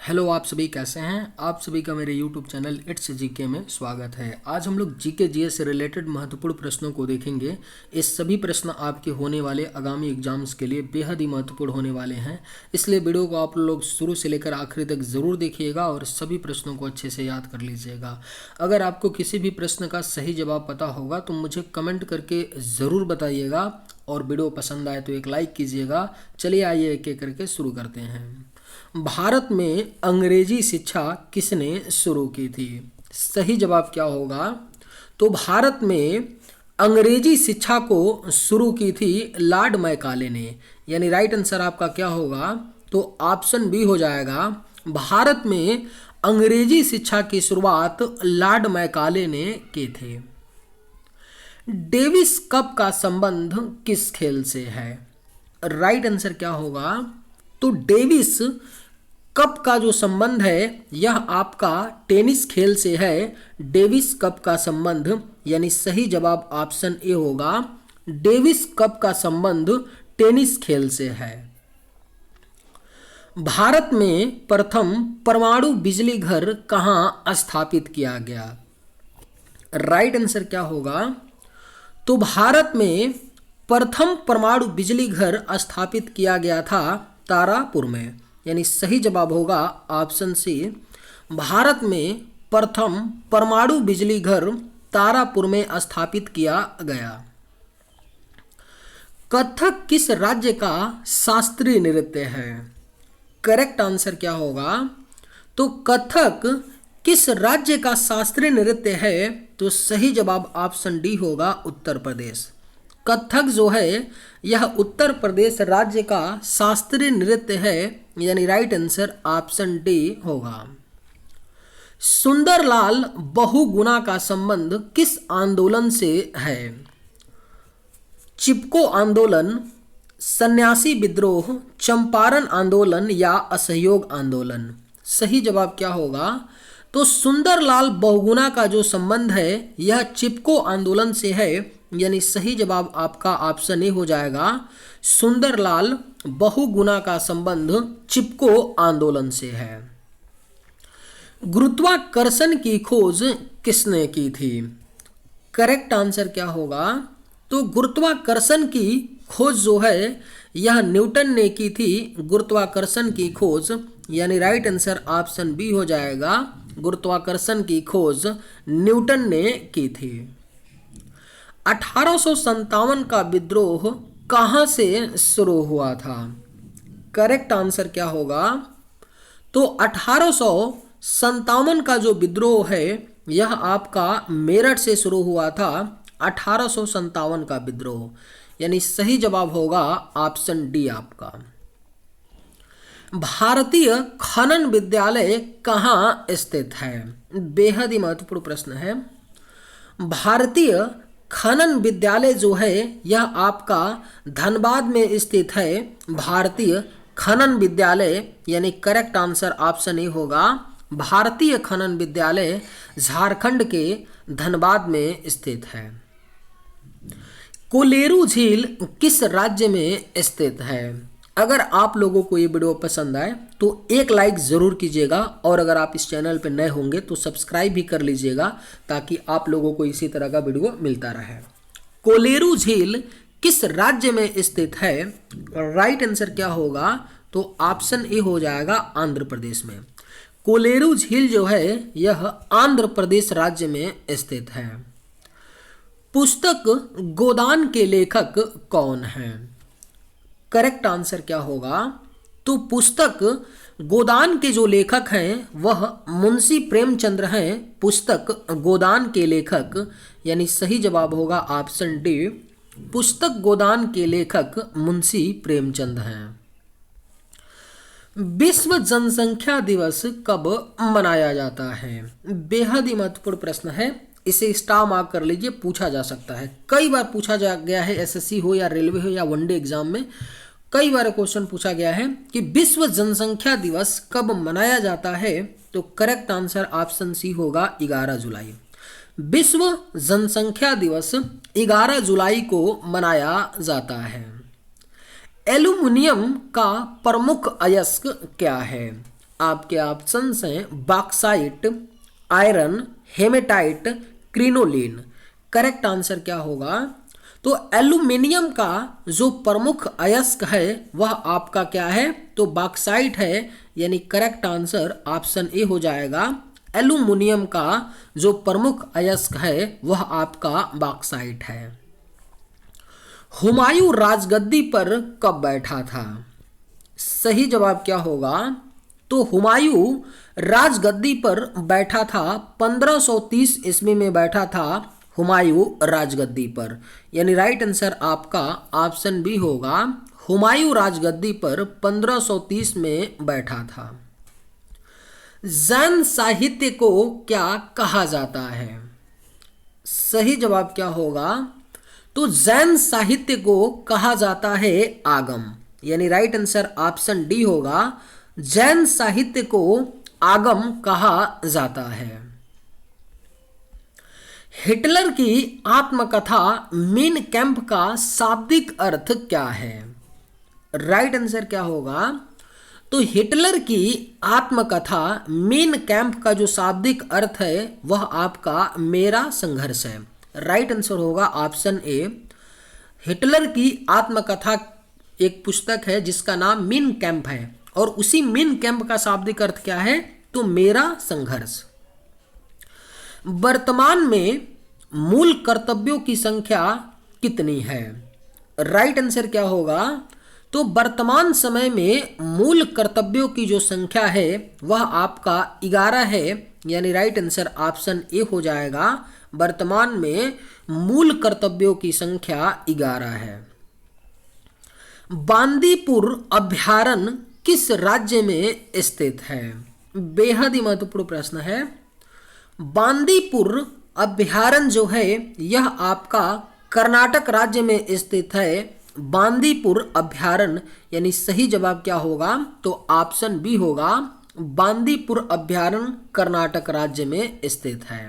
Hello, आप सभी कैसे हैं। आप सभी का मेरे यूट्यूब चैनल इट्स जीके में स्वागत है। आज हम लोग जीके जीएस से रिलेटेड महत्वपूर्ण प्रश्नों को देखेंगे। ये सभी प्रश्न आपके होने वाले आगामी एग्जाम्स के लिए बेहद ही महत्वपूर्ण होने वाले हैं, इसलिए वीडियो को आप लोग शुरू से लेकर आखिरी तक ज़रूर देखिएगा और सभी प्रश्नों को अच्छे से याद कर लीजिएगा। अगर आपको किसी भी प्रश्न का सही जवाब पता होगा तो मुझे कमेंट करके ज़रूर बताइएगा और वीडियो पसंद आए तो एक लाइक कीजिएगा। चलिए आइए एक एक करके शुरू करते हैं। भारत में अंग्रेजी शिक्षा किसने शुरू की थी? सही जवाब क्या होगा? तो भारत में अंग्रेजी शिक्षा को शुरू की थी लॉर्ड मैकाले ने, यानी राइट आंसर आपका क्या होगा? तो ऑप्शन बी हो जाएगा। भारत में अंग्रेजी शिक्षा की शुरुआत लॉर्ड मैकाले ने की थी। डेविस कप का संबंध किस खेल से है? राइट आंसर क्या होगा? तो डेविस कप का जो संबंध है यह आपका टेनिस खेल से है। डेविस कप का संबंध, यानी सही जवाब ऑप्शन ए होगा। डेविस कप का संबंध टेनिस खेल से है। भारत में प्रथम परमाणु बिजली घर कहाँ स्थापित किया गया? राइट आंसर क्या होगा? तो भारत में प्रथम परमाणु बिजली घर स्थापित किया गया था तारापुर में, यानी सही जवाब होगा ऑप्शन सी। भारत में प्रथम परमाणु बिजली घर तारापुर में स्थापित किया गया। कथक किस राज्य का शास्त्रीय नृत्य है? करेक्ट आंसर क्या होगा? तो कथक किस राज्य का शास्त्रीय नृत्य है? तो सही जवाब ऑप्शन डी होगा, उत्तर प्रदेश। कथक जो है यह उत्तर प्रदेश राज्य का शास्त्रीय नृत्य है, यानी राइट आंसर ऑप्शन डी होगा। सुंदरलाल बहुगुणा का संबंध किस आंदोलन से है? चिपको आंदोलन, सन्यासी विद्रोह, चंपारण आंदोलन या असहयोग आंदोलन? सही जवाब क्या होगा? तो सुंदरलाल बहुगुणा का जो संबंध है यह चिपको आंदोलन से है, यानी सही जवाब आपका ऑप्शन ए हो जाएगा। सुंदरलाल बहुगुणा का संबंध चिपको आंदोलन से है। गुरुत्वाकर्षण की खोज किसने की थी? करेक्ट आंसर क्या होगा? तो गुरुत्वाकर्षण की खोज जो है यह न्यूटन ने की थी। गुरुत्वाकर्षण की खोज, यानी राइट आंसर ऑप्शन बी हो जाएगा। गुरुत्वाकर्षण की खोज न्यूटन ने की थी। 1857 का विद्रोह कहाँ से शुरू हुआ था? करेक्ट आंसर क्या होगा? तो 1857 का जो विद्रोह है यह आपका मेरठ से शुरू हुआ था। 1857 का विद्रोह, यानी सही जवाब होगा ऑप्शन डी आपका। भारतीय खनन विद्यालय कहाँ स्थित है? बेहद ही महत्वपूर्ण प्रश्न है। भारतीय खनन विद्यालय जो है यह आपका धनबाद में स्थित है। भारतीय खनन विद्यालय, यानी करेक्ट आंसर ऑप्शन ए होगा। भारतीय खनन विद्यालय झारखंड के धनबाद में स्थित है। कोलेरू झील किस राज्य में स्थित है? अगर आप लोगों को ये वीडियो पसंद आए तो एक लाइक ज़रूर कीजिएगा और अगर आप इस चैनल पर नए होंगे तो सब्सक्राइब भी कर लीजिएगा ताकि आप लोगों को इसी तरह का वीडियो मिलता रहे। कोलेरू झील किस राज्य में स्थित है? राइट आंसर क्या होगा? तो ऑप्शन ए हो जाएगा, आंध्र प्रदेश में। कोलेरू झील जो है यह आंध्र प्रदेश राज्य में स्थित है। पुस्तक गोदान के लेखक कौन हैं? करेक्ट आंसर क्या होगा? तो पुस्तक गोदान के जो लेखक हैं वह मुंशी प्रेमचंद्र हैं। पुस्तक गोदान के लेखक, यानी सही जवाब होगा ऑप्शन डी। पुस्तक गोदान के लेखक मुंशी प्रेमचंद हैं। विश्व जनसंख्या दिवस कब मनाया जाता है? बेहद ही महत्वपूर्ण प्रश्न है, इसे स्टार मार्क कर लीजिए, पूछा जा सकता है। कई बार पूछा जा गया है, एसएससी हो या रेलवे हो या वनडे एग्जाम में कई बार क्वेश्चन पूछा गया है कि विश्व जनसंख्या दिवस कब मनाया जाता है। तो करेक्ट आंसर ऑप्शन सी होगा, 11 जुलाई। विश्व जनसंख्या दिवस 11 जुलाई को मनाया जाता है। एल्युमिनियम का प्रमुख अयस्क क्या है? आपके ऑप्शंस हैं बॉक्साइट, आयरन, हेमेटाइट, क्रिनोलिन। करेक्ट आंसर क्या होगा? तो एल्यूमिनियम का जो प्रमुख अयस्क है वह आपका क्या है? तो बॉक्साइट है, यानी करेक्ट आंसर ऑप्शन ए हो जाएगा। एल्यूमिनियम का जो प्रमुख अयस्क है वह आपका बॉक्साइट है। हुमायूं राजगद्दी पर कब बैठा था? सही जवाब क्या होगा? तो हुमायूं राजगद्दी पर बैठा था 1530 ईस्वी में बैठा था हुमायूं राजगद्दी पर, यानी राइट आंसर आपका ऑप्शन बी होगा। हुमायूं राजगद्दी पर 1530 में बैठा था। जैन साहित्य को क्या कहा जाता है? सही जवाब क्या होगा? तो जैन साहित्य को कहा जाता है आगम, यानी राइट आंसर ऑप्शन डी होगा। जैन साहित्य को आगम कहा जाता है। हिटलर की आत्मकथा मीन कैंप का शाब्दिक अर्थ क्या है? राइट आंसर क्या होगा? तो हिटलर की आत्मकथा मीन कैंप का जो शाब्दिक अर्थ है वह आपका मेरा संघर्ष है। राइट आंसर होगा ऑप्शन ए। हिटलर की आत्मकथा एक पुस्तक है जिसका नाम मीन कैंप है, और उसी मीन कैंप का शाब्दिक अर्थ क्या है? तो मेरा संघर्ष। वर्तमान में मूल कर्तव्यों की संख्या कितनी है? राइट आंसर क्या होगा? तो वर्तमान समय में मूल कर्तव्यों की जो संख्या है वह आपका 11 है, यानी राइट आंसर ऑप्शन ए हो जाएगा। वर्तमान में मूल कर्तव्यों की संख्या 11 है। बांदीपुर अभयारण्य किस राज्य में स्थित है? बेहद ही महत्वपूर्ण प्रश्न है। बांदीपुर अभयारण्य जो है यह आपका कर्नाटक राज्य में स्थित है। बांदीपुर अभयारण्य, यानी सही जवाब क्या होगा? तो ऑप्शन बी होगा। बांदीपुर अभयारण्य कर्नाटक राज्य में स्थित है।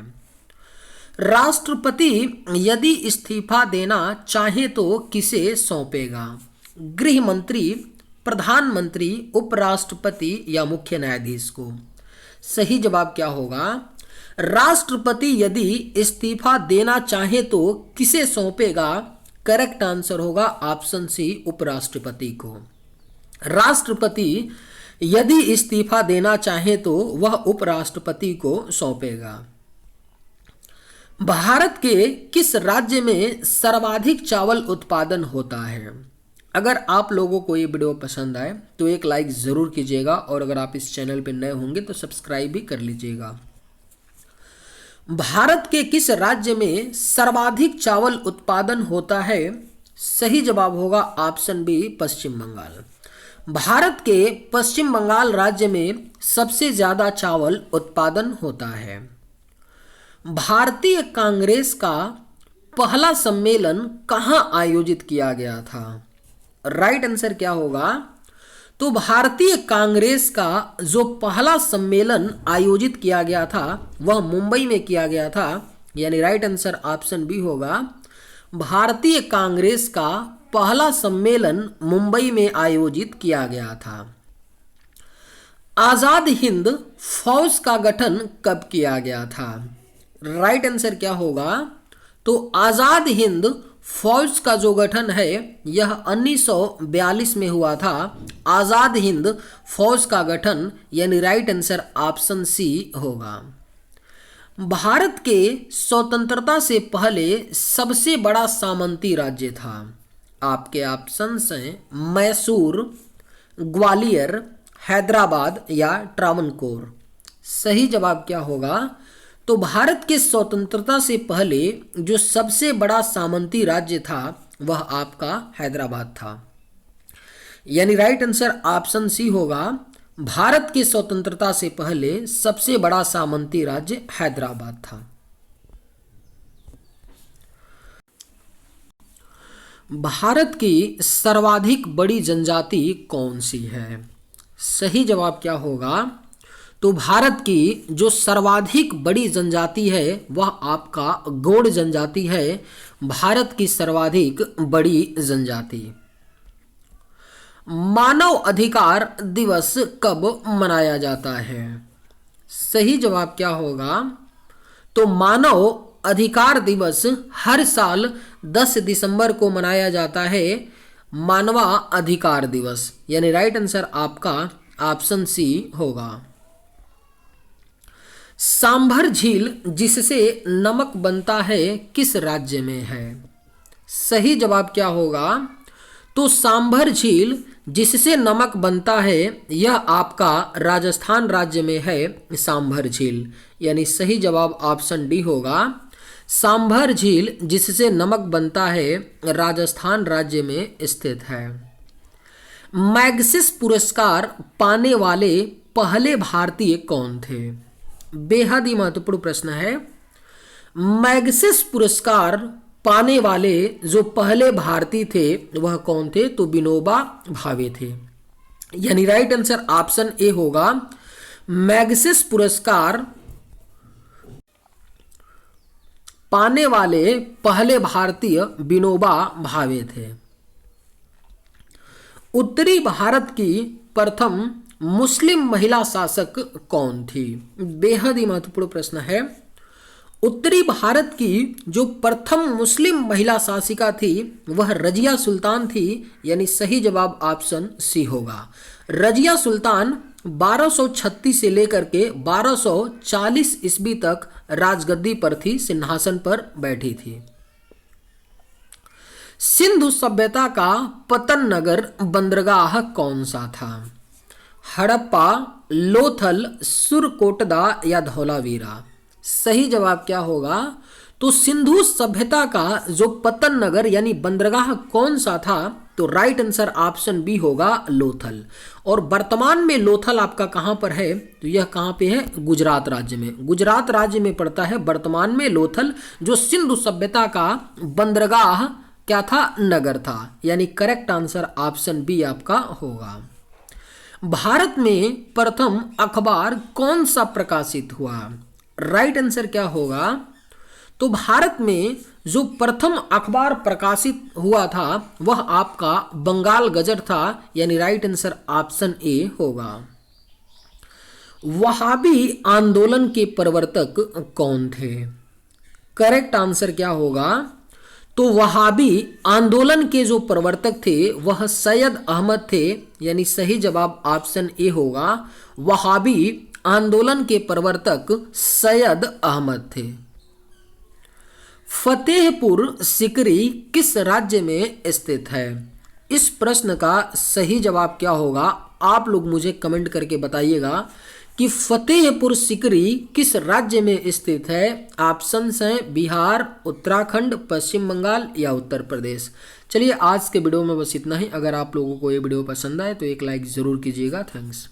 राष्ट्रपति यदि इस्तीफा देना चाहे तो किसे सौंपेगा? गृह मंत्री, प्रधानमंत्री, उपराष्ट्रपति या मुख्य न्यायाधीश को? सही जवाब क्या होगा? राष्ट्रपति यदि इस्तीफा देना चाहे तो किसे सौंपेगा? करेक्ट आंसर होगा ऑप्शन सी, उपराष्ट्रपति को। राष्ट्रपति यदि इस्तीफा देना चाहे तो वह उपराष्ट्रपति को सौंपेगा। भारत के किस राज्य में सर्वाधिक चावल उत्पादन होता है? अगर आप लोगों को ये वीडियो पसंद आए तो एक लाइक ज़रूर कीजिएगा, और अगर आप इस चैनल पर नए होंगे तो सब्सक्राइब भी कर लीजिएगा। भारत के किस राज्य में सर्वाधिक चावल उत्पादन होता है? सही जवाब होगा ऑप्शन बी, पश्चिम बंगाल। भारत के पश्चिम बंगाल राज्य में सबसे ज़्यादा चावल उत्पादन होता है। भारतीय कांग्रेस का पहला सम्मेलन कहाँ आयोजित किया गया था? राइट आंसर क्या होगा? तो भारतीय कांग्रेस का जो पहला सम्मेलन आयोजित किया गया था वह मुंबई में किया गया था, यानी राइट आंसर ऑप्शन बी होगा। भारतीय कांग्रेस का पहला सम्मेलन मुंबई में आयोजित किया गया था। आजाद हिंद फौज का गठन कब किया गया था? राइट आंसर क्या होगा? तो आजाद हिंद फौज का जो गठन है यह 1942 में हुआ था। आजाद हिंद फौज का गठन, यानी राइट आंसर ऑप्शन सी होगा। भारत के स्वतंत्रता से पहले सबसे बड़ा सामंती राज्य था। आपके ऑप्शंस हैं मैसूर, ग्वालियर, हैदराबाद या ट्रावनकोर। सही जवाब क्या होगा? तो भारत के स्वतंत्रता से पहले जो सबसे बड़ा सामंती राज्य था वह आपका हैदराबाद था, यानी राइट आंसर ऑप्शन सी होगा। भारत की स्वतंत्रता से पहले सबसे बड़ा सामंती राज्य हैदराबाद था। भारत की सर्वाधिक बड़ी जनजाति कौन सी है? सही जवाब क्या होगा? तो भारत की जो सर्वाधिक बड़ी जनजाति है वह आपका गौड़ जनजाति है। भारत की सर्वाधिक बड़ी जनजाति। मानव अधिकार दिवस कब मनाया जाता है? सही जवाब क्या होगा? तो मानव अधिकार दिवस हर साल 10 दिसंबर को मनाया जाता है, मानवा अधिकार दिवस। यानी राइट आंसर आपका ऑप्शन सी होगा। सांभर झील जिससे नमक बनता है किस राज्य में है? सही जवाब क्या होगा? तो सांभर झील जिससे नमक बनता है यह आपका राजस्थान राज्य में है सांभर झील। यानी सही जवाब ऑप्शन डी होगा। सांभर झील जिससे नमक बनता है राजस्थान राज्य में स्थित है। मैग्सेस पुरस्कार पाने वाले पहले भारतीय कौन थे? बेहद ही महत्वपूर्ण प्रश्न है। मैग्सेस पुरस्कार पाने वाले जो पहले भारतीय थे वह कौन थे? तो विनोबा भावे थे। यानी राइट आंसर ऑप्शन ए होगा। मैग्सेस पुरस्कार पाने वाले पहले भारतीय विनोबा भावे थे। उत्तरी भारत की प्रथम मुस्लिम महिला शासक कौन थी? बेहद ही महत्वपूर्ण प्रश्न है। उत्तरी भारत की जो प्रथम मुस्लिम महिला शासिका थी वह रजिया सुल्तान थी। यानी सही जवाब ऑप्शन सी होगा। रजिया सुल्तान 1236 से लेकर के 1240 ईस्वी तक राजगद्दी पर थी, सिंहासन पर बैठी थी। सिंधु सभ्यता का पतन नगर बंदरगाह कौन सा था? हड़प्पा, लोथल, सुरकोटदा या धौलावीरा? सही जवाब क्या होगा? तो सिंधु सभ्यता का जो पतन नगर यानी बंदरगाह कौन सा था? तो राइट आंसर ऑप्शन बी होगा लोथल। और वर्तमान में लोथल आपका कहां पर है? तो यह कहां पे है? गुजरात राज्य में। गुजरात राज्य में पड़ता है वर्तमान में लोथल, जो सिंधु सभ्यता का बंदरगाह क्या था? नगर था। यानी करेक्ट आंसर ऑप्शन बी आपका होगा। भारत में प्रथम अखबार कौन सा प्रकाशित हुआ? राइट आंसर क्या होगा? तो भारत में जो प्रथम अखबार प्रकाशित हुआ था वह आपका बंगाल गजट था। यानी राइट आंसर ऑप्शन ए होगा। वहाबी आंदोलन के प्रवर्तक कौन थे? करेक्ट आंसर क्या होगा? तो वहाबी आंदोलन के जो प्रवर्तक थे वह सैयद अहमद थे। यानी सही जवाब ऑप्शन ए होगा। वहाबी आंदोलन के प्रवर्तक सैयद अहमद थे। फतेहपुर सिकरी किस राज्य में स्थित है? इस प्रश्न का सही जवाब क्या होगा? आप लोग मुझे कमेंट करके बताइएगा कि फतेहपुर सिकरी किस राज्य में स्थित है। ऑप्शंस हैं बिहार, उत्तराखंड, पश्चिम बंगाल या उत्तर प्रदेश। चलिए आज के वीडियो में बस इतना ही। अगर आप लोगों को ये वीडियो पसंद आए तो एक लाइक ज़रूर कीजिएगा। थैंक्स।